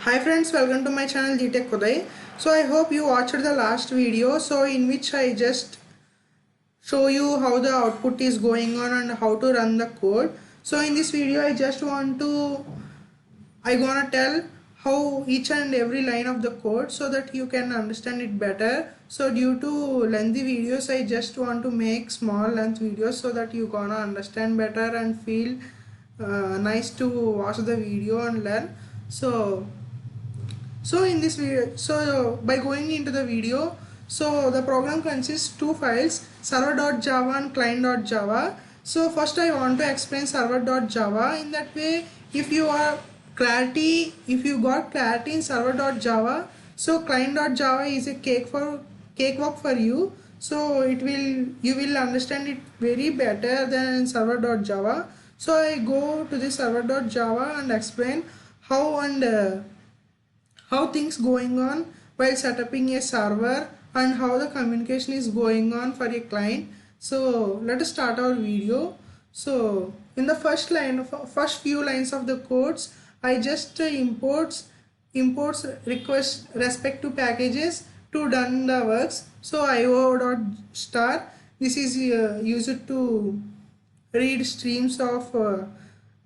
Hi friends, welcome to my channel GTech Uday. So I hope you watched the last video, so in which I just show you how the output is going on and how to run the code. So in this video I gonna tell how each and every line of the code so that you can understand it better. So due to lengthy videos, I just want to make small length videos so that you gonna understand better and feel nice to watch the video and learn. So in this video, by going into the video, so the program consists two files, server.java and client.java. So first I want to explain server.java. In that way, if you got clarity in server.java, so client.java is a cakewalk for you. So you will understand it very better than server.java. So I go to the server.java and explain how things going on while setting a server and how the communication is going on for a client. So let us start our video. So in the first few lines of the codes, I just imports request respect to packages to done the works. So io.star, this is used to read streams of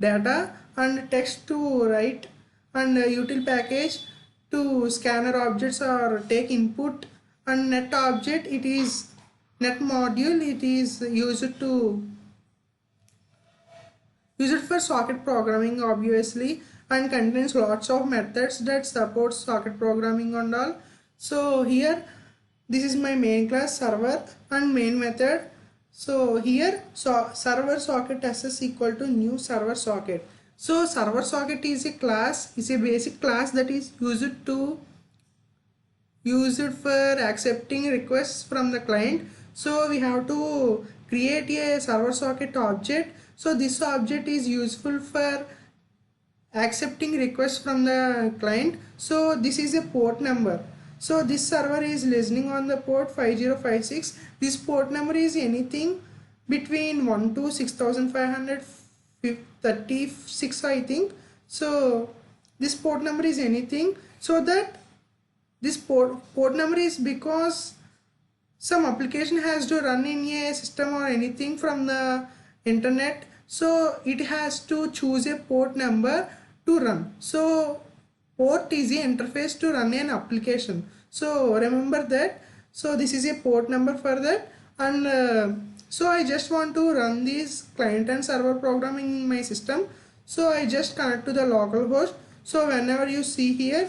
data, and text to write, and util package to scanner objects or take input, and net object, it is net module, it is used for socket programming obviously, and contains lots of methods that support socket programming and all. So here this is my main class server and main method. So here server socket ss equal to new server socket. So server socket is a basic class that is used for accepting requests from the client. So we have to create a server socket object. So this object is useful for accepting requests from the client. So this is a port number. So this server is listening on the port 5056. This port number is anything between 1 to 6536, I think. So this port number is anything, so that this port number is because some application has to run in a system or anything from the internet, so it has to choose a port number to run. So port is the interface to run an application, so remember that. So this is a port number for that, and so I just want to run this client and server programming in my system. So I just connect to the local host. So whenever you see here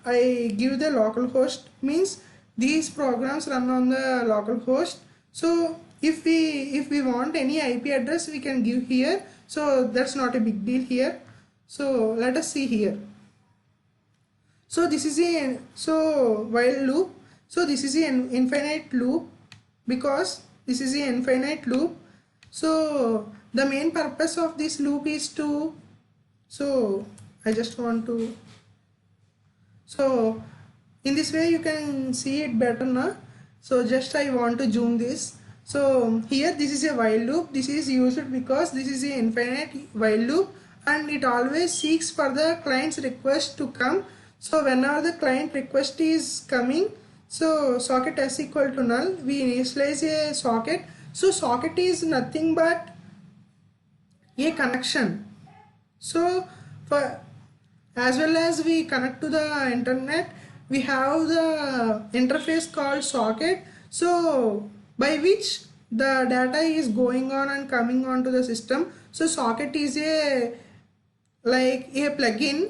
I give the local host, means these programs run on the local host. So if we want any IP address, we can give here. So that's not a big deal here. So let us see here. So this is a while loop. So this is an infinite loop, because this is an infinite loop. So the main purpose of this loop is to, so I just want to, so in this way you can see it better now. So just I want to zoom this. So here this is a while loop. This is used because this is an infinite while loop, and it always seeks for the client's request to come. So whenever the client request is coming, so socket s equal to null, we initialize a socket. So socket is nothing but a connection. So for as well as we connect to the internet, we have the interface called socket, so by which the data is going on and coming onto the system. So socket is like a plugin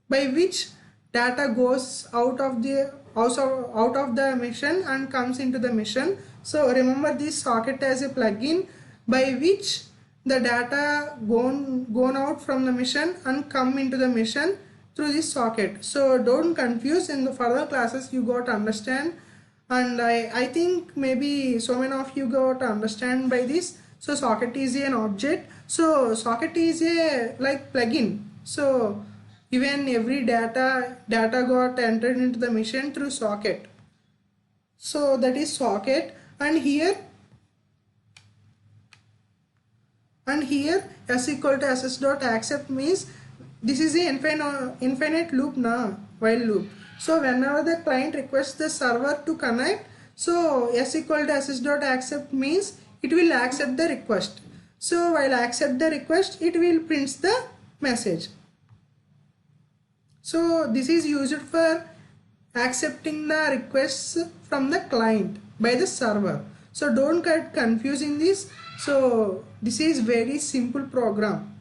by which data goes out of the machine and comes into the machine. So remember this socket as a plugin by which the data gone out from the machine and come into the machine through this socket. So don't confuse, in the further classes you got to understand, and I think maybe so many of you got to understand by this. So socket is an object, so socket is a like plugin. So even every data got entered into the machine through socket. So that is socket. And here s equal to ss dot accept means this is the infinite loop na, while loop. So whenever the client requests the server to connect, so s equal to ss dot accept means it will accept the request. So while accept the request, it will print the message. So this is used for accepting the requests from the client by the server. So don't get confused in this. So this is very simple program.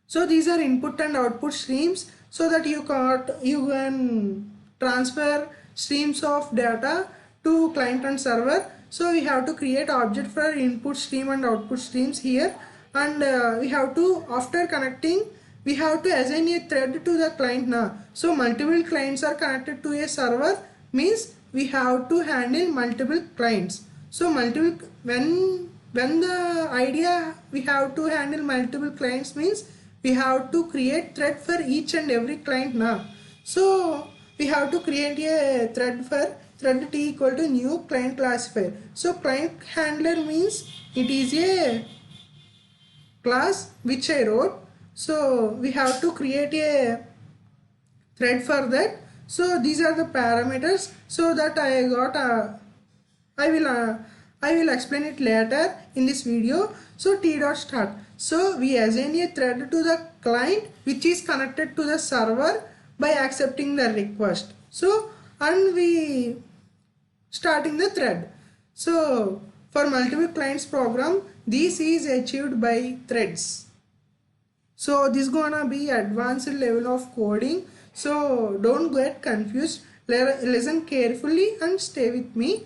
So these are input and output streams, so that you can transfer streams of data to client and server. So we have to create object for input stream and output streams here, and we have to, after connecting, we have to assign a thread to the client now. So multiple clients are connected to a server means we have to handle multiple clients. So multiple, when the idea we have to handle multiple clients means we have to create thread for each and every client now. So we have to create a thread for thread t equal to new client classifier. So client handler means it is a class which I wrote. So we have to create a thread for that. So these are the parameters. So that I got I will explain it later in this video. So t dot start. So we assign a thread to the client which is connected to the server by accepting the request. So and we starting the thread. So for multiple clients program, this is achieved by threads. So this gonna be advanced level of coding. So don't get confused. Listen carefully and stay with me.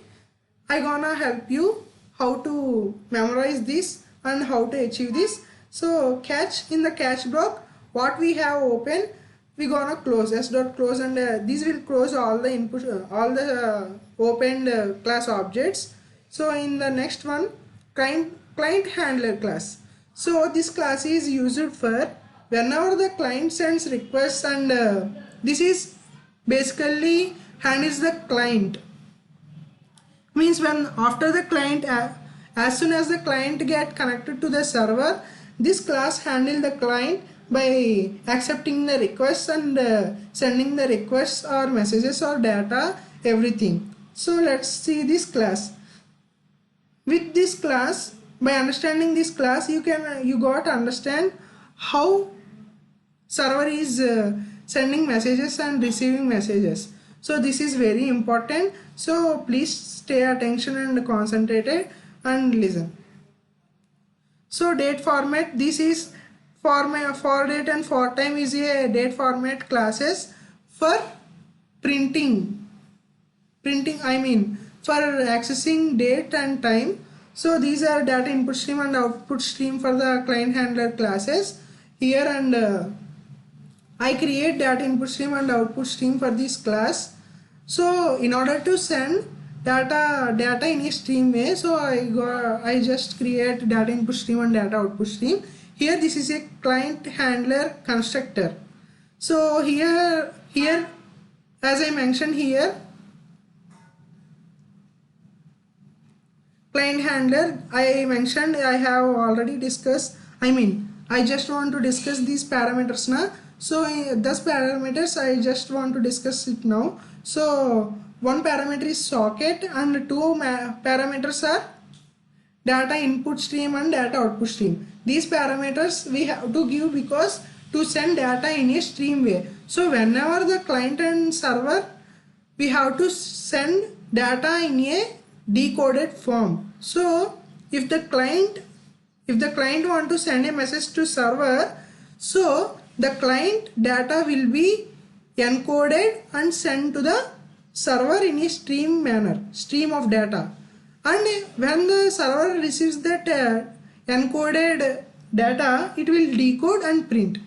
I gonna help you how to memorize this and how to achieve this. So catch, in the catch block, what we have open, we gonna close s dot close, and this will close all the input, all the opened class objects. So in the next one, client handler class. So this class is used for whenever the client sends requests, and this is basically handles the client. Means when after the client, as soon as the client get connected to the server, this class handle the client by accepting the requests and sending the requests or messages or data, everything. So let's see this class. With this class, by understanding this class, you got to understand how server is sending messages and receiving messages. So this is very important. So please stay attention and concentrated and listen. So date format, this is for date and for time is a date format classes for printing I mean for accessing date and time. So these are data input stream and output stream for the client handler classes here, and I create data input stream and output stream for this class. So in order to send data in a stream way, so I just create data input stream and data output stream. Here this is a client handler constructor. So here as I mentioned here, client handler, I mentioned, I have already discussed, I just want to discuss these parameters now. So those parameters I just want to discuss it now. So one parameter is socket and two parameters are data input stream and data output stream. These parameters we have to give because to send data in a stream way. So whenever the client and server, we have to send data in a decoded form. So if the client want to send a message to server, so the client data will be encoded and sent to the server in a stream manner, stream of data. And when the server receives that encoded data, it will decode and print.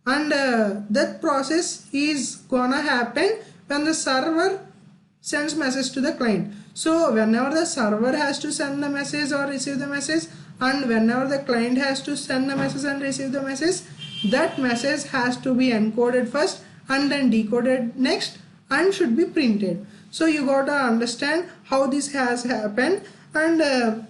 And that process is gonna happen when the server sends message to the client. So whenever the server has to send the message or receive the message, and whenever the client has to send the message and receive the message, that message has to be encoded first and then decoded next and should be printed. So you got to understand how this has happened, and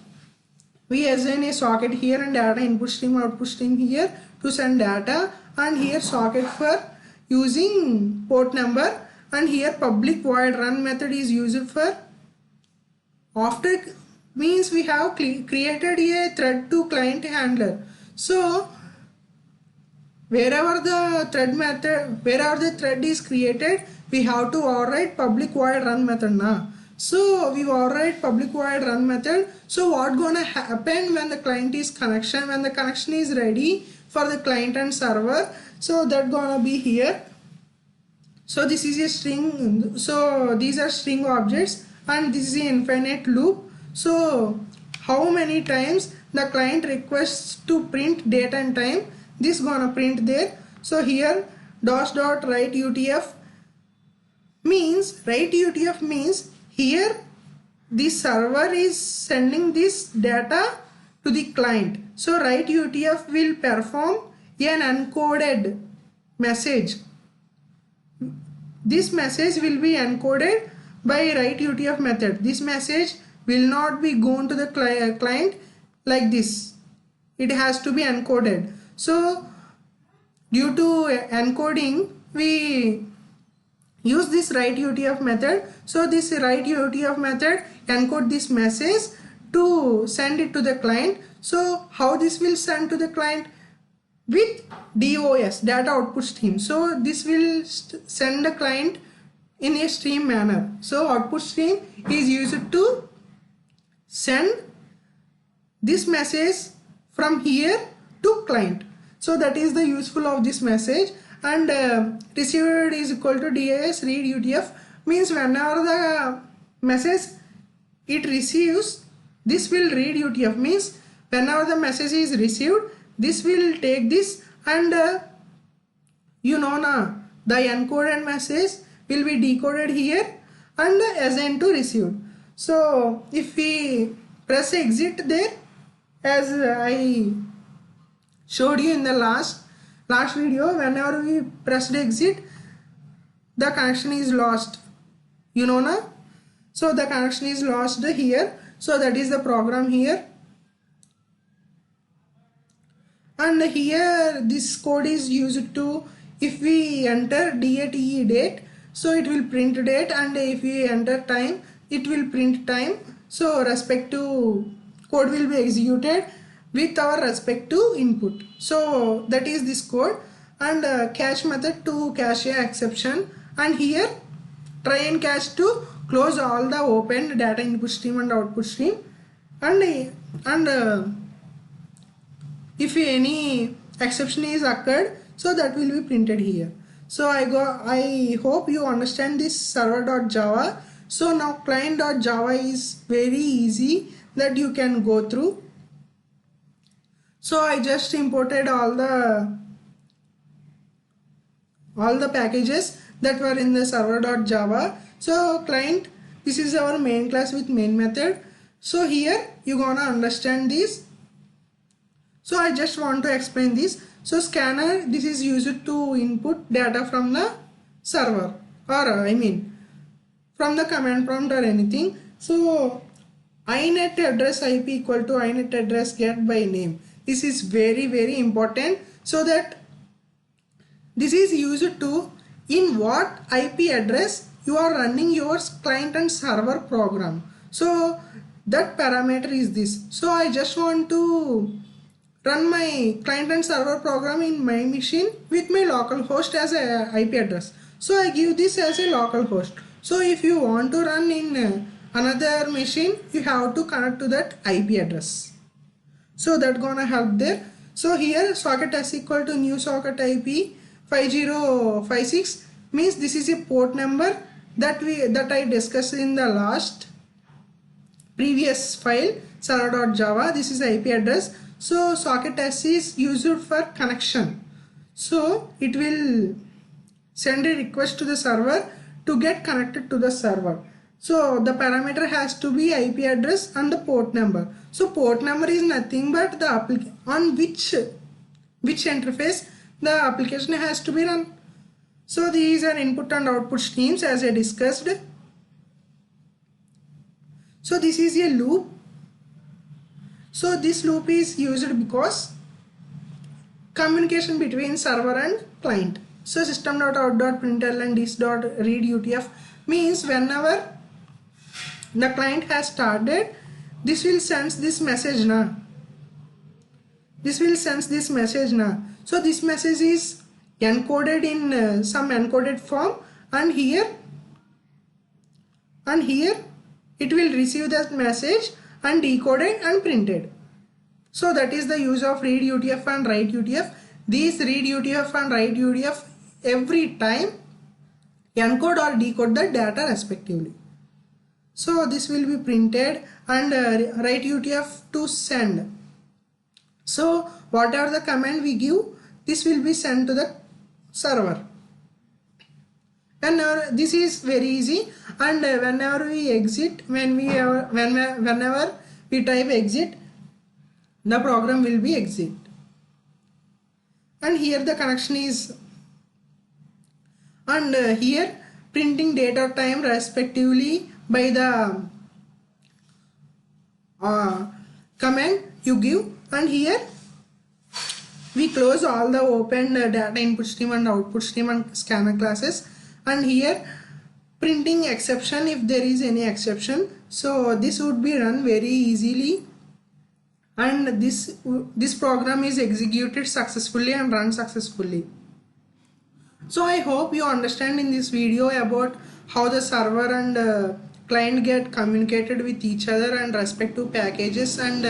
we assign a socket here and data input stream output stream here to send data, and here socket for using port number, and here public void run method is used for after, means we have created a thread to client handler. So wherever the thread is created, we have to override public void run method now. So we override public void run method. So what gonna happen when the client is connection, when the connection is ready for the client and server, so that gonna be here. So this is a string, so these are string objects, and this is an infinite loop. So how many times the client requests to print date and time, this gonna print there. So here write UTF means here this server is sending this data to the client. So write UTF will perform an encoded message. This message will be encoded by write UTF method. This message will not be gone to the client like this. It has to be encoded. So due to encoding, we use this write UTF method. So this write UTF method encode this message to send it to the client. So how this will send to the client? With DOS, data output stream. So this will send the client in a stream manner. So output stream is used to send this message from here to client. So that is the useful of this message. And received is equal to DIS read UTF, means whenever the message it receives, this will read UTF, means whenever the message is received, this will take this, and you know now the encoded message will be decoded here and assigned to received. So if we press exit there, as I showed you in the last video, whenever we pressed exit, the connection is lost, you know now. So the connection is lost here. So that is the program here. And here this code is used to, if we enter DATE date, so it will print date, and if we enter time, it will print time. So respective code will be executed with our respective input. So that is this code. And cache method to cache a exception, and here try and cache to close all the open data input stream and output stream, and if any exception is occurred, so that will be printed here. So I hope you understand this server.java. So now client.java is very easy that you can go through. So I just imported all the packages that were in the server.java. So client, this is our main class with main method. So here you gonna understand this. So I just want to explain this. So scanner, this is used to input data from the server, or from the command prompt or anything. So inet address IP equal to inet address get by name. This is very important. So that this is used to in what IP address you are running your client and server program. So that parameter is this. So I just want to run my client and server program in my machine with my local host as a IP address. So I give this as a local host. So if you want to run in another machine, you have to connect to that IP address. So that gonna help there. So here socket s equal to new socket IP 5056 means this is a port number that I discussed in the last previous file server.java. This is IP address. So socket s is used for connection. So it will send a request to the server to get connected to the server. So the parameter has to be IP address and the port number. So port number is nothing but the on which interface the application has to be run. So these are input and output streams as I discussed. So this is a loop. So this loop is used because communication between server and client. So system.out.println and this.readUTF means whenever the client has started, this will send this message now. This will send this message now. So this message is encoded in some encoded form, and here it will receive that message and decoded and printed. So that is the use of read UTF and write UTF. These read UTF and write UTF every time encode or decode the data respectively. So this will be printed, and write UTF to send. So whatever the command we give, this will be sent to the server. And this is very easy, and whenever we exit, whenever we type exit, the program will be exit. And here the connection is, and here printing date or time respectively by the command you give, and here we close all the open data input stream and output stream and scanner classes, and here printing exception if there is any exception. So this would be run very easily, and this program is executed successfully and run successfully. So I hope you understand in this video about how the server and client get communicated with each other and respect to packages and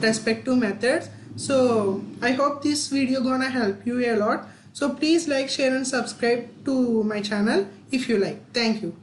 respect to methods. So I hope this video gonna help you a lot. So please like, share and subscribe to my channel if you like. Thank you.